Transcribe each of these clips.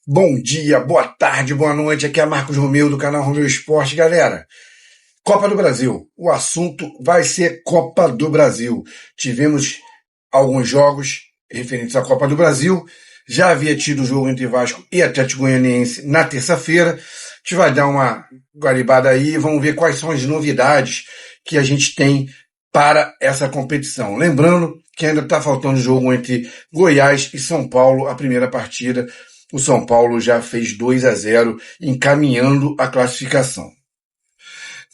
Bom dia, boa tarde, boa noite. Aqui é Marcos Romeu do canal Romeu Esporte. Galera, Copa do Brasil. O assunto vai ser Copa do Brasil. Tivemos alguns jogos referentes à Copa do Brasil. Já havia tido o jogo entre Vasco e Atlético Goianiense na terça-feira. A gente vai dar uma garibada aí e vamos ver quais são as novidades que a gente tem para essa competição. Lembrando que ainda está faltando jogo entre Goiás e São Paulo, a primeira partida. O São Paulo já fez 2-0, encaminhando a classificação.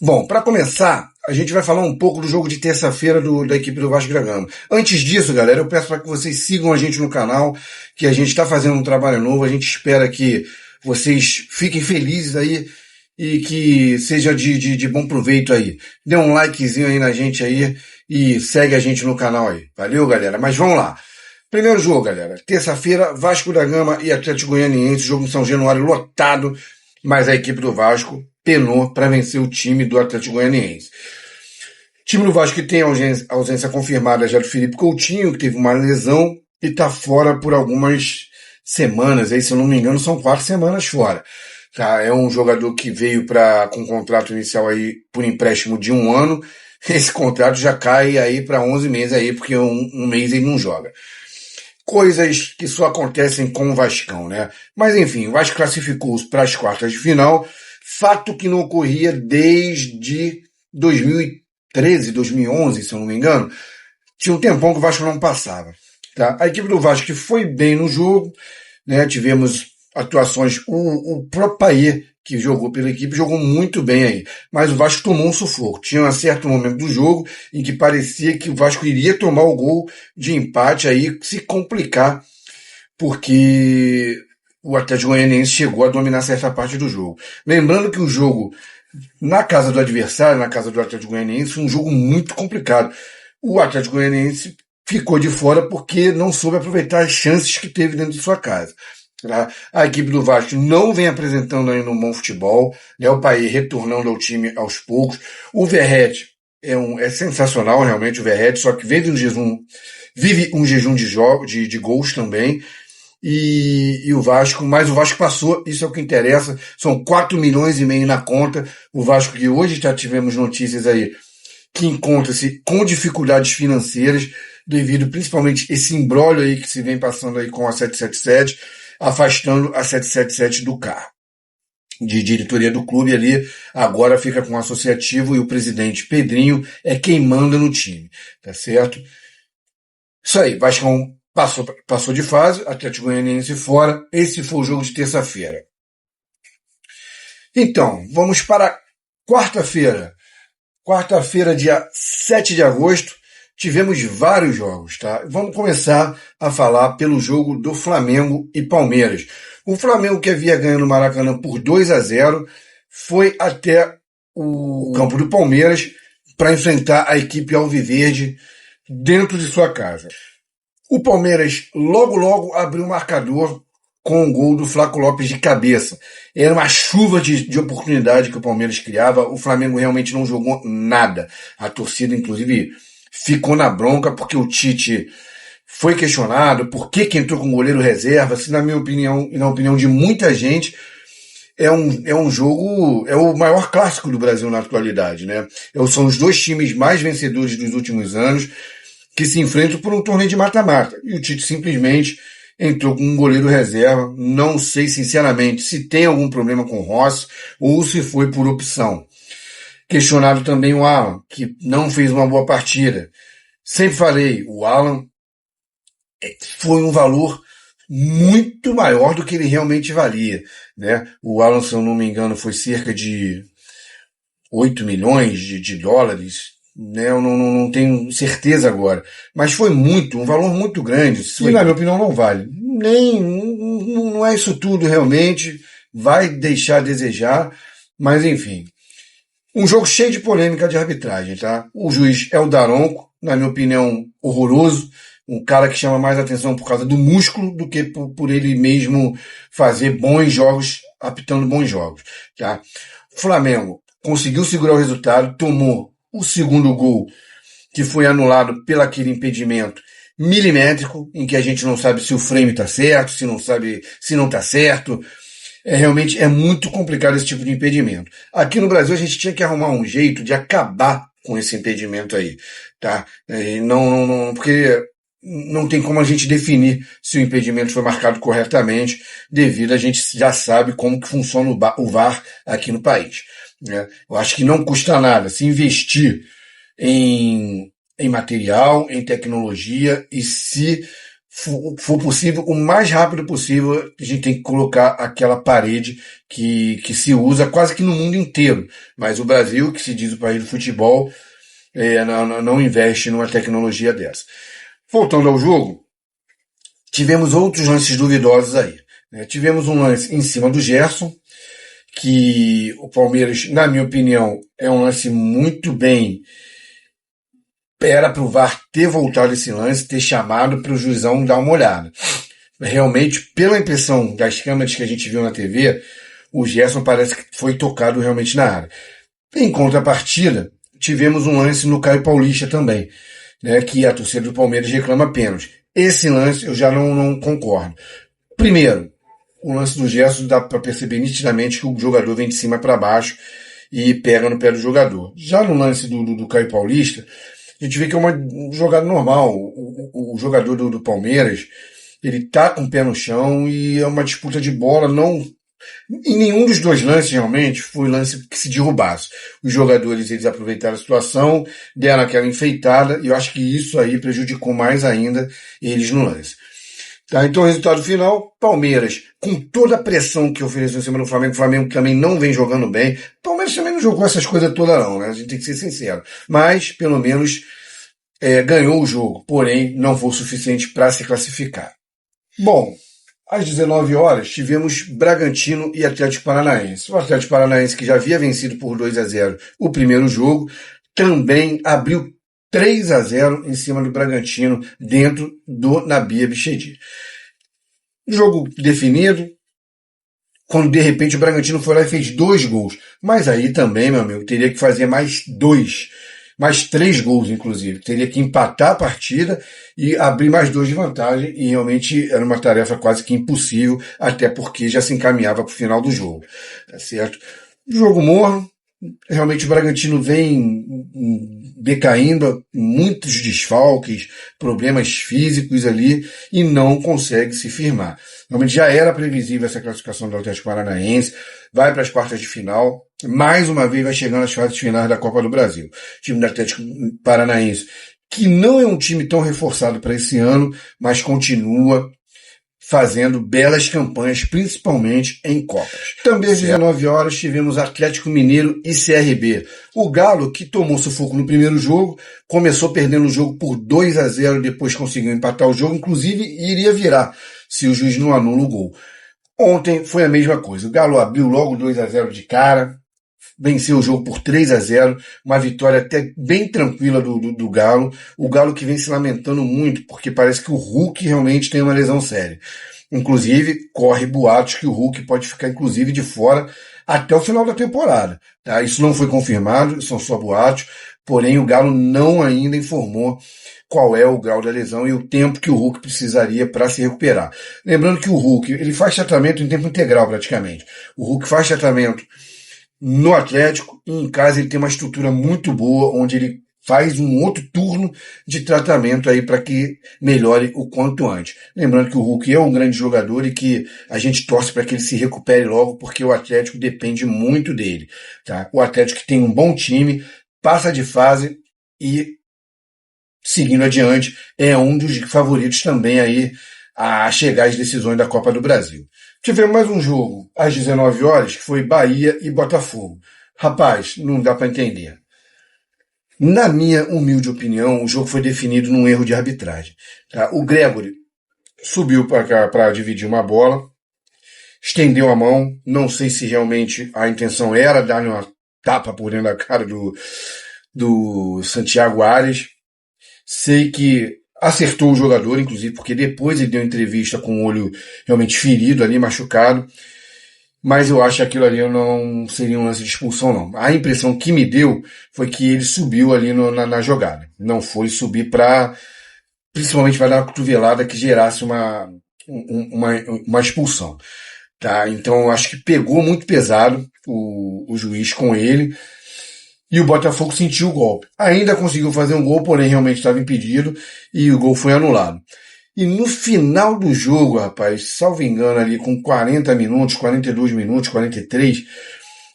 Bom, para começar, a gente vai falar um pouco do jogo de terça-feira da equipe do Vasco da Gama. Antes disso, galera, eu peço para que vocês sigam a gente no canal, que a gente está fazendo um trabalho novo, a gente espera que vocês fiquem felizes aí e que seja de bom proveito aí. Dê um likezinho aí na gente aí e segue a gente no canal aí. Valeu, galera? Mas vamos lá. Primeiro jogo, galera. Terça-feira, Vasco da Gama e Atlético Goianiense, jogo em São Januário lotado, mas a equipe do Vasco penou para vencer o time do Atlético Goianiense. O time do Vasco que tem a ausência confirmada já do Felipe Coutinho, que teve uma lesão e está fora por algumas semanas, aí, se eu não me engano, são 4 semanas fora. Tá? É um jogador que veio com um contrato inicial aí por empréstimo de 1 ano. Esse contrato já cai aí para 11 meses aí, porque um mês ele não joga. Coisas que só acontecem com o Vascão, né? Mas enfim, o Vasco classificou-se para as quartas de final, fato que não ocorria desde 2013, 2011, se eu não me engano. Tinha um tempão que o Vasco não passava. Tá? A equipe do Vasco que foi bem no jogo, né? Tivemos atuações, o próprio Payet, que jogou pela equipe, jogou muito bem aí. Mas o Vasco tomou um sufoco. Tinha um certo momento do jogo em que parecia que o Vasco iria tomar o gol de empate aí, se complicar, porque o Atlético Goianiense chegou a dominar certa parte do jogo. Lembrando que o jogo na casa do adversário, na casa do Atlético Goianiense, foi um jogo muito complicado. O Atlético Goianiense ficou de fora porque não soube aproveitar as chances que teve dentro de sua casa. A equipe do Vasco não vem apresentando ainda um bom futebol, né? O Payet retornando ao time aos poucos. O Verratti é sensacional realmente, o Verratti, só que vive um jejum de gols também. E o Vasco, mas o Vasco passou, isso é o que interessa, são 4 milhões e meio na conta. O Vasco que hoje já tivemos notícias aí que encontra-se com dificuldades financeiras, devido principalmente esse imbróglio aí que se vem passando aí com a 777, afastando a 777 do cargo de diretoria do clube ali, agora fica com o associativo e o presidente Pedrinho é quem manda no time, tá certo? Isso aí, Vascão passou de fase, Atlético Goianiense fora, esse foi o jogo de terça-feira. Então, vamos para quarta-feira. Quarta-feira, dia 7 de agosto, tivemos vários jogos, tá? Vamos começar a falar pelo jogo do Flamengo e Palmeiras. O Flamengo, que havia ganho no Maracanã por 2-0, foi até o campo do Palmeiras para enfrentar a equipe alviverde dentro de sua casa. O Palmeiras logo abriu o marcador com o gol do Flaco Lopes de cabeça. Era uma chuva de oportunidade que o Palmeiras criava. O Flamengo realmente não jogou nada. A torcida, inclusive, ficou na bronca porque o Tite foi questionado por que entrou com goleiro reserva. Se, na minha opinião e na opinião de muita gente, é um jogo, é o maior clássico do Brasil na atualidade, né? São os 2 times mais vencedores dos últimos anos que se enfrentam por um torneio de mata-mata. E o Tite simplesmente entrou com um goleiro reserva. Não sei, sinceramente, se tem algum problema com o Rossi ou se foi por opção. Questionado também o Alan, que não fez uma boa partida. Sempre falei, o Alan foi um valor muito maior do que ele realmente valia, né? O Alan, se eu não me engano, foi cerca de 8 milhões de dólares, né? Eu não tenho certeza agora, mas foi um valor muito grande, e na minha opinião não vale. Não é isso tudo realmente, vai deixar a desejar, mas enfim. Um jogo cheio de polêmica de arbitragem, tá? O juiz é o Daronco, na minha opinião, horroroso, um cara que chama mais atenção por causa do músculo do que por ele mesmo fazer bons jogos, apitando bons jogos, tá? Flamengo conseguiu segurar o resultado, tomou o segundo gol, que foi anulado pelo aquele impedimento, milimétrico, em que a gente não sabe se o frame está certo, se não sabe se não está certo. Realmente é muito complicado esse tipo de impedimento. Aqui no Brasil a gente tinha que arrumar um jeito de acabar com esse impedimento aí, tá? Porque não tem como a gente definir se o impedimento foi marcado corretamente, devido a gente já sabe como que funciona o VAR aqui no país, né? Eu acho que não custa nada se investir em material, em tecnologia, e se for possível, o mais rápido possível, a gente tem que colocar aquela parede que se usa quase que no mundo inteiro. Mas o Brasil, que se diz o país do futebol, não investe numa tecnologia dessa. Voltando ao jogo, tivemos outros lances duvidosos aí, né? Tivemos um lance em cima do Gerson, que o Palmeiras, na minha opinião, é um lance muito bem. Era pro VAR ter voltado esse lance, ter chamado para o juizão dar uma olhada. Realmente, pela impressão das câmeras que a gente viu na TV, o Gerson parece que foi tocado realmente na área. Em contrapartida, tivemos um lance no Caio Paulista também, né, que a torcida do Palmeiras reclama pênalti. Esse lance eu já não concordo. Primeiro, o lance do Gerson dá para perceber nitidamente que o jogador vem de cima para baixo e pega no pé do jogador. Já no lance do Caio Paulista, a gente vê que é uma jogada normal. O jogador do Palmeiras, ele tá com o pé no chão e é uma disputa de bola. Não, em nenhum dos dois lances realmente foi lance que se derrubasse. Os jogadores, eles aproveitaram a situação, deram aquela enfeitada, e eu acho que isso aí prejudicou mais ainda eles no lance. Tá, então o resultado final, Palmeiras, com toda a pressão que ofereceu em cima do Flamengo, o Flamengo também não vem jogando bem. O Palmeiras também não jogou essas coisas todas não, né? A gente tem que ser sincero. Mas, pelo menos, ganhou o jogo, porém não foi o suficiente para se classificar. Bom, às 19 horas tivemos Bragantino e Atlético Paranaense. O Atlético Paranaense, que já havia vencido por 2-0 o primeiro jogo, também abriu 3-0 em cima do Bragantino dentro do Nabi Abichedi. Jogo definido, quando de repente o Bragantino foi lá e fez 2 gols. Mas aí também, meu amigo, teria que fazer mais 3 gols, inclusive. Teria que empatar a partida e abrir mais 2 de vantagem, e realmente era uma tarefa quase que impossível, até porque já se encaminhava para o final do jogo. Tá certo? Jogo morno. Realmente o Bragantino vem decaindo, muitos desfalques, problemas físicos ali, e não consegue se firmar. Realmente já era previsível essa classificação do Atlético Paranaense, vai para as quartas de final, mais uma vez vai chegando às fases finais da Copa do Brasil. O time do Atlético Paranaense, que não é um time tão reforçado para esse ano, mas continua fazendo belas campanhas, principalmente em Copas. Também às 19 horas tivemos Atlético Mineiro e CRB. O Galo, que tomou sufoco no primeiro jogo, começou perdendo o jogo por 2-0, depois conseguiu empatar o jogo, inclusive iria virar, se o juiz não anula o gol. Ontem foi a mesma coisa. O Galo abriu logo 2-0 de cara, venceu o jogo por 3-0, uma vitória até bem tranquila do Galo. O Galo que vem se lamentando muito, porque parece que o Hulk realmente tem uma lesão séria. Inclusive, corre boatos que o Hulk pode ficar, inclusive, de fora até o final da temporada. Tá? Isso não foi confirmado, são só boatos, porém o Galo não ainda informou qual é o grau da lesão e o tempo que o Hulk precisaria para se recuperar. Lembrando que o Hulk, ele faz tratamento em tempo integral praticamente. O Hulk faz tratamento no Atlético, e em casa ele tem uma estrutura muito boa, onde ele faz um outro turno de tratamento aí para que melhore o quanto antes. Lembrando que o Hulk é um grande jogador e que a gente torce para que ele se recupere logo, porque o Atlético depende muito dele. Tá? O Atlético tem um bom time, passa de fase e, seguindo adiante, é um dos favoritos também aí a chegar às decisões da Copa do Brasil. Tivemos mais um jogo às 19 horas, que foi Bahia e Botafogo. Rapaz, não dá para entender. Na minha humilde opinião, o jogo foi definido num erro de arbitragem. Tá? O Gregory subiu para dividir uma bola, estendeu a mão, não sei se realmente a intenção era dar uma tapa por dentro da cara do Santiago Arias. Sei que acertou o jogador, inclusive, porque depois ele deu entrevista com o olho realmente ferido ali, machucado. Mas eu acho que aquilo ali não seria um lance de expulsão, não. A impressão que me deu foi que ele subiu ali na jogada. Não foi subir para principalmente vai dar uma cotovelada que gerasse uma expulsão. Tá? Então eu acho que pegou muito pesado o juiz com ele e o Botafogo sentiu o golpe. Ainda conseguiu fazer um gol, porém realmente estava impedido e o gol foi anulado. E no final do jogo, rapaz, salvo engano ali com 40 minutos, 42 minutos, 43,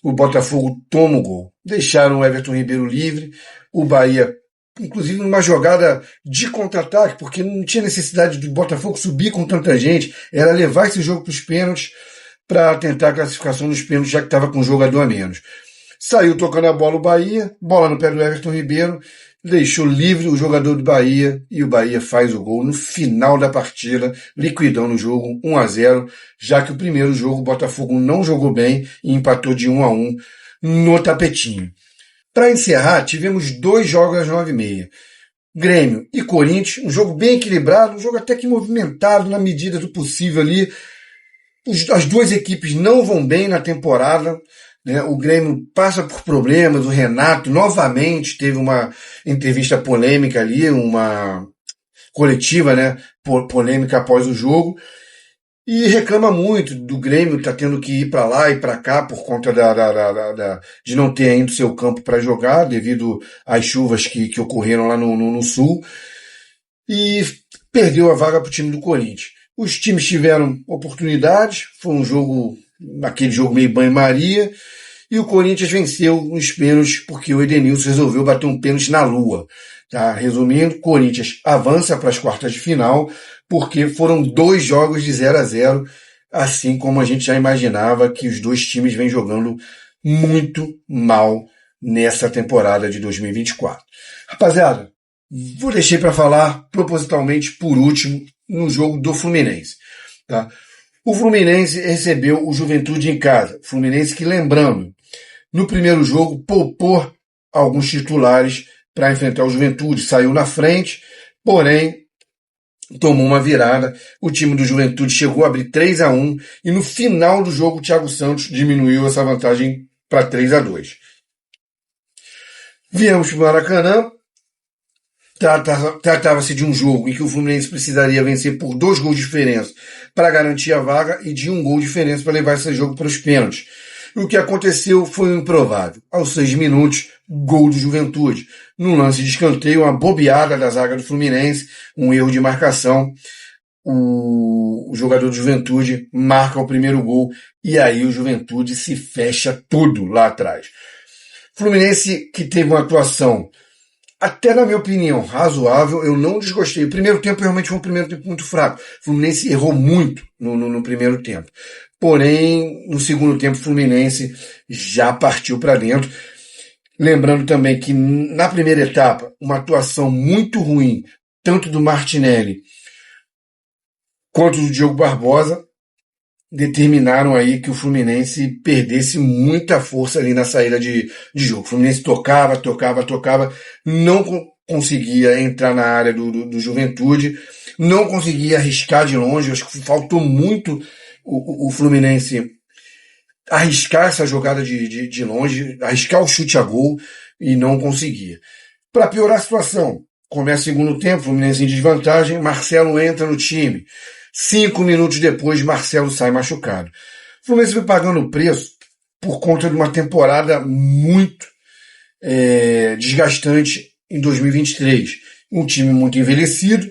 o Botafogo toma o gol. Deixaram o Everton Ribeiro livre, o Bahia, inclusive numa jogada de contra-ataque, porque não tinha necessidade do Botafogo subir com tanta gente, era levar esse jogo para os pênaltis para tentar a classificação dos pênaltis, já que estava com um jogador a menos. Saiu tocando a bola o Bahia, bola no pé do Everton Ribeiro, deixou livre o jogador do Bahia e o Bahia faz o gol no final da partida, liquidando o jogo 1-0, já que o primeiro jogo o Botafogo não jogou bem e empatou de 1-1 no tapetinho. Para encerrar, tivemos 2 jogos às 9h30. Grêmio e Corinthians, um jogo bem equilibrado, um jogo até que movimentado na medida do possível ali. As duas equipes não vão bem na temporada, né? O Grêmio passa por problemas, o Renato novamente teve uma entrevista polêmica ali, uma coletiva, né, polêmica após o jogo, e reclama muito do Grêmio tá tendo que ir para lá e para cá por conta de não ter ainda o seu campo para jogar devido às chuvas que ocorreram lá no sul, e perdeu a vaga para o time do Corinthians. Os times tiveram oportunidades, foi um jogo, aquele jogo meio banho-maria, e o Corinthians venceu nos pênaltis porque o Edenilson resolveu bater um pênalti na lua. Tá? Resumindo, o Corinthians avança para as quartas de final porque foram 2 jogos de 0-0, assim como a gente já imaginava que os dois times vêm jogando muito mal nessa temporada de 2024. Rapaziada, vou deixar para falar propositalmente por último no jogo do Fluminense. Tá? O Fluminense recebeu o Juventude em casa. Fluminense que, lembrando, no primeiro jogo poupou alguns titulares para enfrentar o Juventude. Saiu na frente, porém tomou uma virada. O time do Juventude chegou a abrir 3-1 e no final do jogo o Thiago Santos diminuiu essa vantagem para 3-2. Viemos para o Maracanã. Tratava-se de um jogo em que o Fluminense precisaria vencer por 2 gols de diferença para garantir a vaga e de 1 gol de diferença para levar esse jogo para os pênaltis. E o que aconteceu foi um improvável. Aos 6 minutos, gol do Juventude. Num lance de escanteio, uma bobeada da zaga do Fluminense, um erro de marcação. O jogador do Juventude marca o primeiro gol e aí o Juventude se fecha tudo lá atrás. Fluminense que teve uma atuação até na minha opinião, razoável, eu não desgostei. O primeiro tempo realmente foi um primeiro tempo muito fraco. O Fluminense errou muito no primeiro tempo. Porém, no segundo tempo, o Fluminense já partiu para dentro. Lembrando também que na primeira etapa, uma atuação muito ruim, tanto do Martinelli quanto do Diogo Barbosa, determinaram aí que o Fluminense perdesse muita força ali na saída de jogo. O Fluminense tocava, não conseguia entrar na área do Juventude, não conseguia arriscar de longe. Acho que faltou muito o Fluminense arriscar essa jogada de longe, arriscar o chute a gol e não conseguia. Para piorar a situação, começa o segundo tempo, o Fluminense em desvantagem, Marcelo entra no time. 5 minutos depois, Marcelo sai machucado. O Fluminense foi pagando o preço por conta de uma temporada muito desgastante em 2023. Um time muito envelhecido.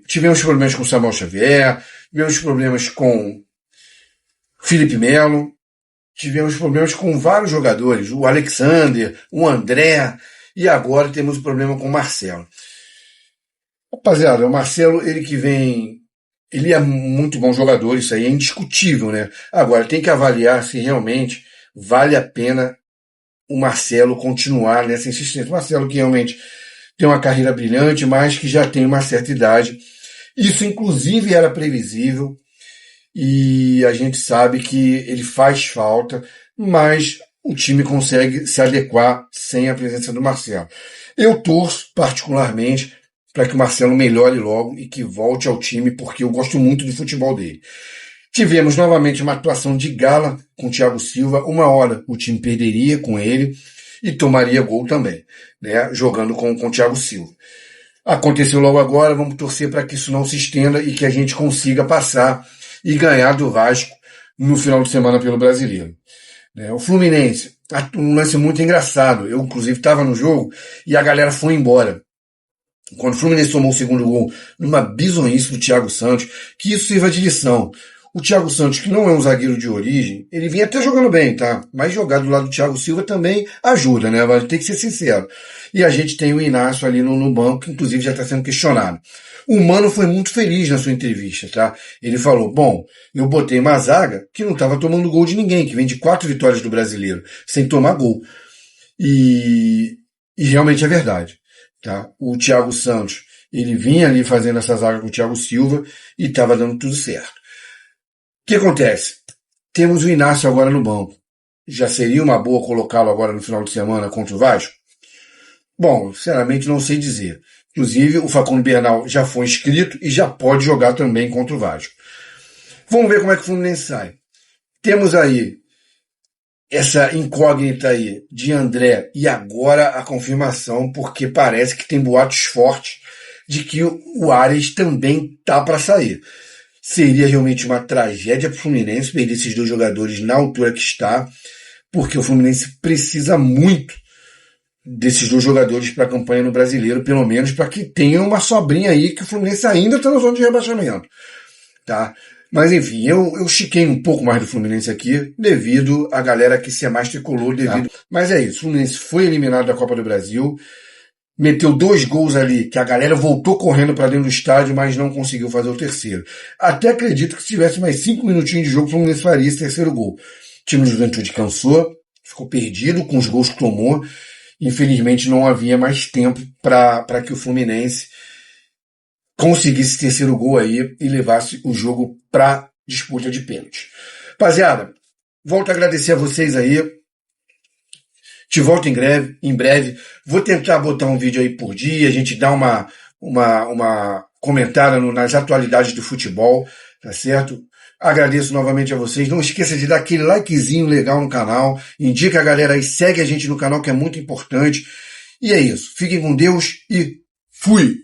Tivemos problemas com Samuel Xavier, tivemos problemas com Felipe Melo, tivemos problemas com vários jogadores, o Alexander, o André, e agora temos um problema com o Marcelo. Rapaziada, o Marcelo, ele é muito bom jogador, isso aí é indiscutível, né? Agora, tem que avaliar se realmente vale a pena o Marcelo continuar nessa insistência. O Marcelo que realmente tem uma carreira brilhante, mas que já tem uma certa idade. Isso, inclusive, era previsível e a gente sabe que ele faz falta, mas o time consegue se adequar sem a presença do Marcelo. Eu torço, particularmente, para que o Marcelo melhore logo e que volte ao time, porque eu gosto muito do futebol dele. Tivemos novamente uma atuação de gala com o Thiago Silva. Uma hora o time perderia com ele e tomaria gol também, né, jogando com o Thiago Silva. Aconteceu logo agora, vamos torcer para que isso não se estenda e que a gente consiga passar e ganhar do Vasco no final de semana pelo Brasileiro. O Fluminense, um lance muito engraçado. Eu, inclusive, estava no jogo e a galera foi embora. Quando o Fluminense tomou o segundo gol, numa bizonhice do Thiago Santos, que isso sirva de lição. O Thiago Santos, que não é um zagueiro de origem, ele vinha até jogando bem, tá? Mas jogar do lado do Thiago Silva também ajuda, né? Mas tem que ser sincero. E a gente tem o Inácio ali no banco, que inclusive já está sendo questionado. O Mano foi muito feliz na sua entrevista, tá? Ele falou, bom, eu botei uma zaga que não estava tomando gol de ninguém, que vem de 4 vitórias do Brasileiro, sem tomar gol. E realmente é verdade, tá? O Thiago Santos, ele vinha ali fazendo essa zaga com o Thiago Silva e estava dando tudo certo. O que acontece? Temos o Inácio agora no banco. Já seria uma boa colocá-lo agora no final de semana contra o Vasco? Bom, sinceramente não sei dizer. Inclusive, o Facundo Bernal já foi inscrito e já pode jogar também contra o Vasco. Vamos ver como é que o Fluminense sai. Temos aí essa incógnita aí de André e agora a confirmação, porque parece que tem boatos fortes de que o Ares também tá para sair. Seria realmente uma tragédia para o Fluminense perder esses dois jogadores na altura que está, porque o Fluminense precisa muito desses dois jogadores para a campanha no Brasileiro, pelo menos para que tenha uma sobrinha aí, que o Fluminense ainda está na zona de rebaixamento. Tá? Mas enfim, eu chiquei um pouco mais do Fluminense aqui, devido à galera que se é mais tricolor, devido. Mas é isso, o Fluminense foi eliminado da Copa do Brasil, meteu 2 gols ali, que a galera voltou correndo para dentro do estádio, mas não conseguiu fazer o terceiro. Até acredito que se tivesse mais 5 minutinhos de jogo, o Fluminense faria esse terceiro gol. O time do Juventude cansou, ficou perdido com os gols que tomou. Infelizmente não havia mais tempo para que o Fluminense conseguisse esse terceiro gol aí e levasse o jogo para disputa de pênalti. Rapaziada, volto a agradecer a vocês aí. Te volto em breve. Vou tentar botar um vídeo aí por dia, a gente dá uma comentada nas atualidades do futebol, tá certo? Agradeço novamente a vocês. Não esqueça de dar aquele likezinho legal no canal. Indica a galera aí, segue a gente no canal, que é muito importante. E é isso. Fiquem com Deus e fui!